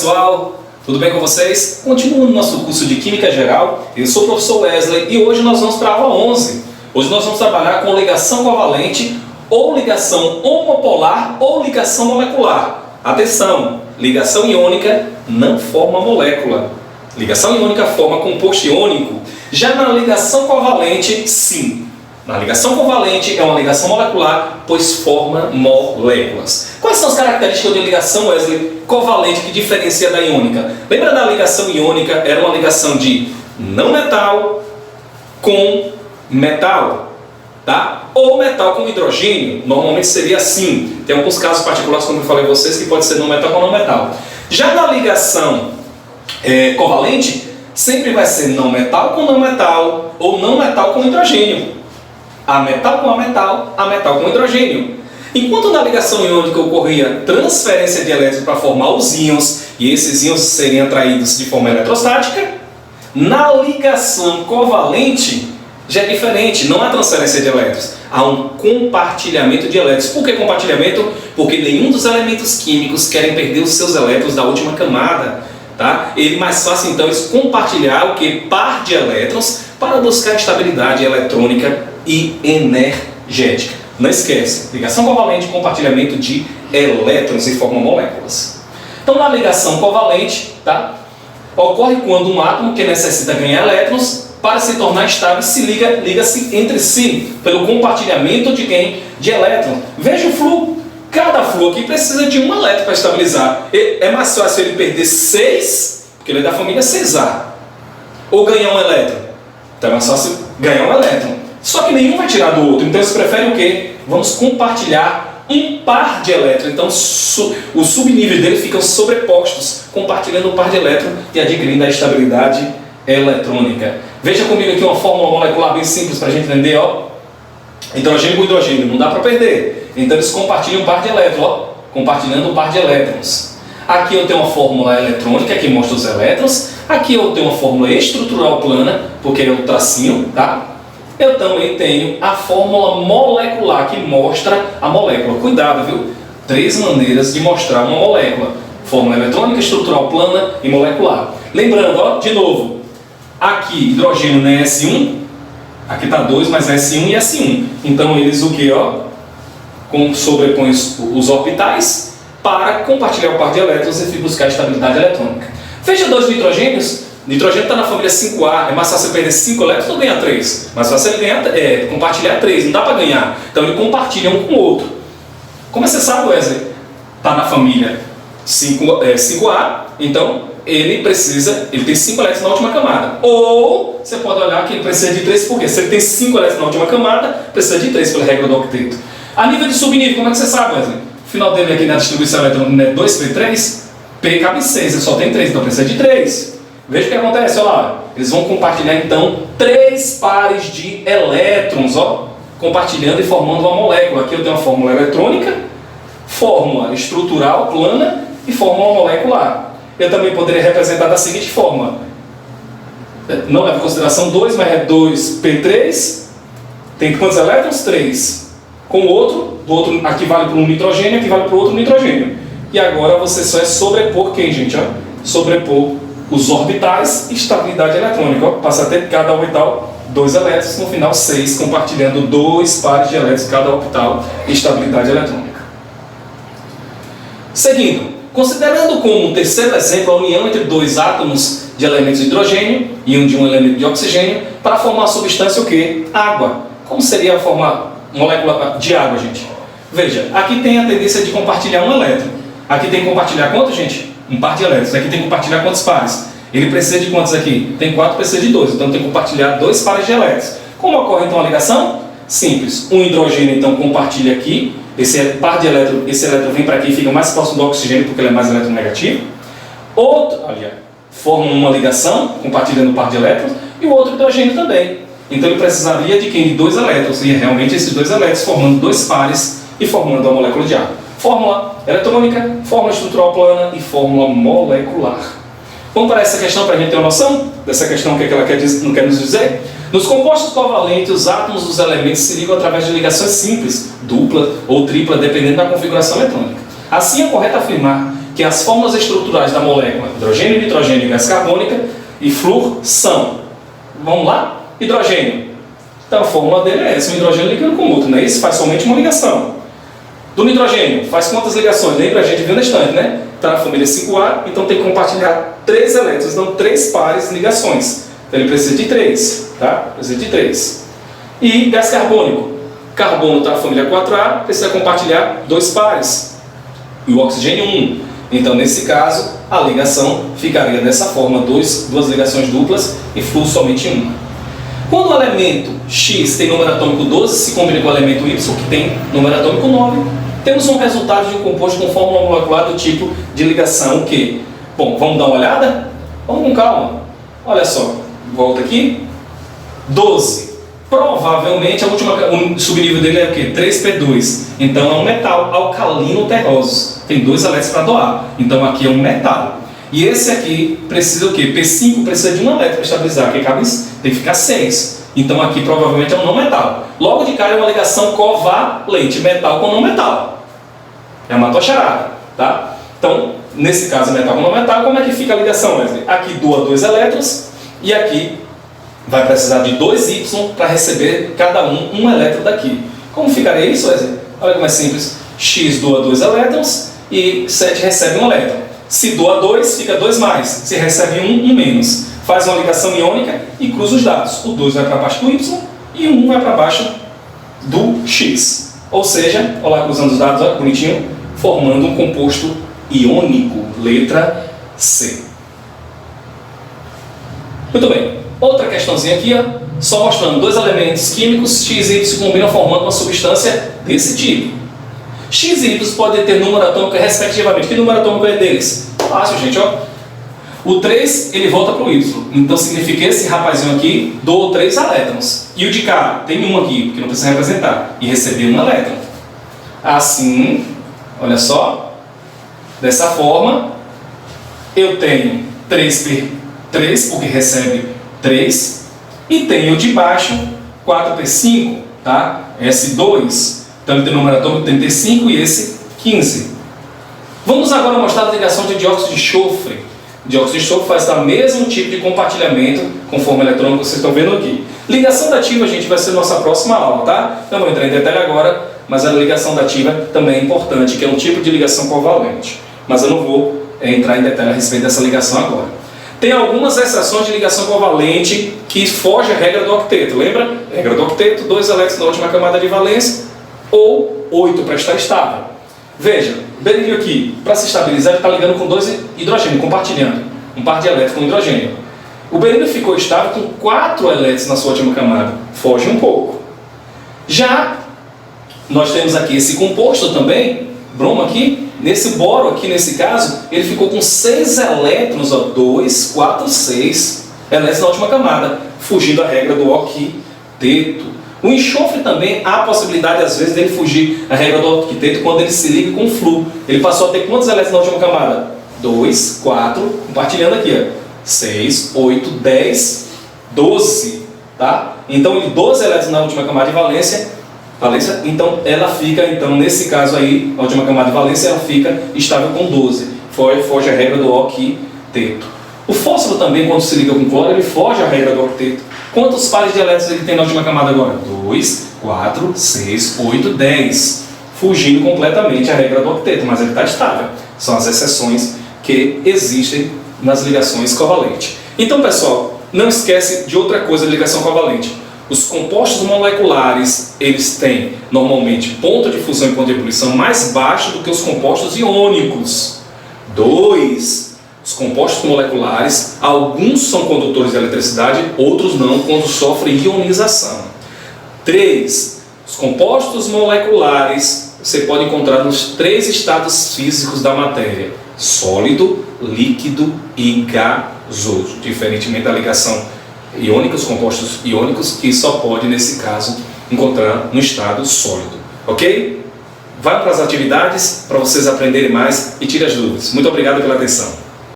pessoal, tudo bem com vocês? Continuando o nosso curso de Química Geral, eu sou o professor Wesley e hoje nós vamos para a aula 11. Hoje nós vamos trabalhar com ligação covalente, ou ligação homopolar, ou ligação molecular. Atenção, ligação iônica não forma molécula. Ligação iônica forma composto iônico. Já na ligação covalente, sim. Na ligação covalente é uma ligação molecular, pois forma moléculas. Quais são as características de ligação, Wesley, covalente que diferencia da iônica? Lembra da ligação iônica? Era uma ligação de não metal com metal, tá? Ou metal com hidrogênio. Normalmente seria assim. Tem alguns casos particulares, como eu falei a vocês, que pode ser não metal com não metal. Já na ligação covalente, sempre vai ser não metal com não metal ou não metal com hidrogênio. A metal com hidrogênio. Enquanto na ligação iônica ocorria transferência de elétrons para formar os íons, e esses íons seriam atraídos de forma eletrostática, na ligação covalente já é diferente, não há transferência de elétrons, há um compartilhamento de elétrons. Por que compartilhamento? Porque nenhum dos elementos químicos querem perder os seus elétrons da última camada. Tá? É mais fácil então eles compartilhar o que? Par de elétrons para buscar estabilidade eletrônica e energética. Não esquece, ligação covalente, compartilhamento de elétrons e formam moléculas. Então na ligação covalente, tá? Ocorre quando um átomo que necessita ganhar elétrons para se tornar estável liga-se entre si pelo compartilhamento de quem? De elétrons. Veja o fluxo. Cada flúor aqui precisa de um elétron para estabilizar. É mais fácil ele perder 6, porque ele é da família 6A, ou ganhar um elétron. Então é mais fácil ganhar um elétron. Só que nenhum vai tirar do outro. Então eles preferem o quê? Vamos compartilhar um par de elétrons. Então os subníveis dele ficam sobrepostos, compartilhando um par de elétrons e adquirindo a estabilidade eletrônica. Veja comigo aqui uma fórmula molecular bem simples para a gente entender. Ó. Hidrogênio com hidrogênio, não dá para perder. Então eles compartilham um par de elétrons, ó, compartilhando um par de elétrons. Aqui eu tenho uma fórmula eletrônica que mostra os elétrons. Aqui eu tenho uma fórmula estrutural plana, porque é o tracinho, tá? Eu também tenho a fórmula molecular que mostra a molécula. Cuidado, viu? 3 maneiras de mostrar uma molécula: fórmula eletrônica, estrutural plana e molecular. Lembrando, ó, de novo, aqui hidrogênio não é S1. Aqui está 2, mas é S1 e S1. Então eles o que? Sobrepõem os orbitais para compartilhar o par de elétrons e buscar a estabilidade eletrônica. Veja 2 nitrogênios. Nitrogênio está na família 5A. É mais fácil você perder 5 elétrons ou ganhar 3. Mais fácil ele compartilhar 3. Não dá para ganhar. Então ele compartilha um com o outro. Como você sabe, Wesley? Está na família 5A. Então ele tem 5 elétrons na última camada. Ou você pode olhar que ele precisa de 3, porque se ele tem 5 elétrons na última camada, precisa de 3 pela regra do octeto. A nível de subnível, como é que você sabe, Wesley? O final dele aqui na distribuição eletrônica é 2P3, P cabe 6, ele só tem 3, então precisa de 3. Veja o que acontece, olha lá. Eles vão compartilhar então 3 pares de elétrons, ó, compartilhando e formando uma molécula. Aqui eu tenho uma fórmula eletrônica, fórmula estrutural plana e fórmula molecular. Eu também poderia representar da seguinte forma: não leva em consideração 2, mas é 2P3. Tem quantos elétrons? 3. Com o outro, do outro aqui vale para um nitrogênio, aqui vale para o outro nitrogênio. E agora você só é sobrepor quem, gente? Ó? Sobrepor os orbitais e estabilidade eletrônica. Ó? Passa a ter cada orbital 2 elétrons, no final 6, compartilhando 2 pares de elétrons cada orbital e estabilidade eletrônica. Seguindo. Considerando como terceiro exemplo a união entre 2 átomos de elementos de hidrogênio e um de um elemento de oxigênio para formar a substância o quê? Água. Como seria formar molécula de água, gente? Veja, aqui tem a tendência de compartilhar um elétron. Aqui tem que compartilhar quanto, gente? Um par de elétrons. Aqui tem que compartilhar quantos pares? Ele precisa de quantos aqui? Tem 4, precisa de 2. Então tem que compartilhar 2 pares de elétrons. Como ocorre então a ligação? Simples. Um hidrogênio então compartilha aqui. Esse par de elétrons, esse elétron vem para aqui e fica mais próximo do oxigênio porque ele é mais eletronegativo. Outro, aliás, forma uma ligação, compartilhando o par de elétrons, e o outro hidrogênio também. Então ele precisaria de quem? De 2 elétrons, e realmente esses 2 elétrons formando 2 pares e formando a molécula de água. Fórmula eletrônica, fórmula estrutural plana e fórmula molecular. Vamos para essa questão para a gente ter uma noção dessa questão, o que ela quer nos dizer? Nos compostos covalentes, os átomos dos elementos se ligam através de ligações simples, dupla ou tripla, dependendo da configuração eletrônica. Assim, é correto afirmar que as fórmulas estruturais da molécula hidrogênio, nitrogênio e gás carbônica e flúor são. Vamos lá? Hidrogênio. Então a fórmula dele é essa, um hidrogênio ligando com outro, né? Isso faz somente uma ligação. Do nitrogênio, faz quantas ligações? Lembra? A gente viu na estante, né? Está na família 5A, então tem que compartilhar 3 elétrons, então 3 pares de ligações. Então ele precisa de 3, tá? Precisa de 3. E gás carbônico. Carbono está na família 4A, precisa compartilhar 2 pares. E o oxigênio 1. Então, nesse caso, a ligação ficaria dessa forma, duas ligações duplas e flúor somente 1. Quando o elemento X tem número atômico 12, se combina com o elemento Y, que tem número atômico 9, temos um resultado de um composto com fórmula molecular do tipo de ligação o quê? Bom, vamos dar uma olhada? Vamos com calma. Olha só, volta aqui. 12. Provavelmente o subnível dele é o quê? 3P2. Então é um metal alcalino terroso. Tem 2 elétrons para doar. Então aqui é um metal. E esse aqui precisa o quê? P5 precisa de 1 elétron para estabilizar, que tem que ficar 6. Então aqui provavelmente é um não metal. Logo de cara é uma ligação covalente, metal com não metal. É uma tocharada, tá? Então, nesse caso metal com não metal, como é que fica a ligação, Wesley? Aqui doa 2 elétrons e aqui vai precisar de 2Y para receber cada um elétron daqui. Como ficaria isso, Wesley? Olha como é simples. X doa 2 elétrons e 7 recebe 1 elétron. Se doa 2, fica 2 mais. Se recebe 1 menos. Faz uma ligação iônica e cruza os dados. O 2 vai para baixo do Y e o 1 vai para baixo do X. Ou seja, olha lá cruzando os dados, olha, bonitinho, formando um composto iônico, letra C. Muito bem. Outra questãozinha aqui, ó, só mostrando 2 elementos químicos X e Y se combinam formando uma substância desse tipo. X e Y podem ter número atômico respectivamente. Que número atômico é deles? Fácil, gente, ó. O 3, ele volta para o Y. Então significa que esse rapazinho aqui doou 3 elétrons. E o de cá tem 1 aqui, porque não precisa representar. E recebeu 1 elétron. Assim, olha só. Dessa forma, eu tenho 3P3, porque recebe 3. E tenho de baixo 4P5, tá? S2. Então ele tem número atômico 35 e esse 15. Vamos agora mostrar a ligação de dióxido de enxofre. O dióxido de enxofre faz o mesmo tipo de compartilhamento com forma eletrônica que vocês estão vendo aqui. Ligação dativa, gente, vai ser nossa próxima aula, tá? Não vou entrar em detalhe agora, mas a ligação dativa também é importante, que é um tipo de ligação covalente. Mas eu não vou entrar em detalhe a respeito dessa ligação agora. Tem algumas exceções de ligação covalente que fogem à regra do octeto. Lembra? Regra do octeto, 2 elétrons na última camada de valência, ou 8 para estar estável. Veja, o berílio aqui, para se estabilizar, ele está ligando com 2 hidrogênios, compartilhando um par de elétrons com hidrogênio. O berílio ficou estável com 4 elétrons na sua última camada. Foge um pouco. Já nós temos aqui esse composto também, bromo aqui, nesse boro aqui, nesse caso, ele ficou com 6 elétrons, ó, 2, 4, 6 elétrons na última camada, fugindo à regra do octeto. O enxofre também há a possibilidade, às vezes, dele fugir a regra do octeto quando ele se liga com o flúor. Ele passou a ter quantos elétrons na última camada? 2, 4, compartilhando aqui, ó. 6, 8, 10, 12, tá? Então, 12 elétrons na última camada de valência, então ela fica, então, nesse caso aí, a última camada de valência, ela fica estável com 12. Foge a regra do octeto. O fósforo também, quando se liga com cloro, ele foge à regra do octeto. Quantos pares de elétrons ele tem na última camada agora? 2, 4, 6, 8, 10. Fugindo completamente a regra do octeto, mas ele está estável. São as exceções que existem nas ligações covalentes. Então, pessoal, não esquece de outra coisa de ligação covalente. Os compostos moleculares, eles têm, normalmente, ponto de fusão e ponto de ebulição mais baixo do que os compostos iônicos. 2. Os compostos moleculares, alguns são condutores de eletricidade, outros não, quando sofrem ionização. 3. Os compostos moleculares você pode encontrar nos 3 estados físicos da matéria: sólido, líquido e gasoso. Diferentemente da ligação iônica, os compostos iônicos, que só pode, nesse caso, encontrar no estado sólido. Ok? Vá para as atividades para vocês aprenderem mais e tirem as dúvidas. Muito obrigado pela atenção.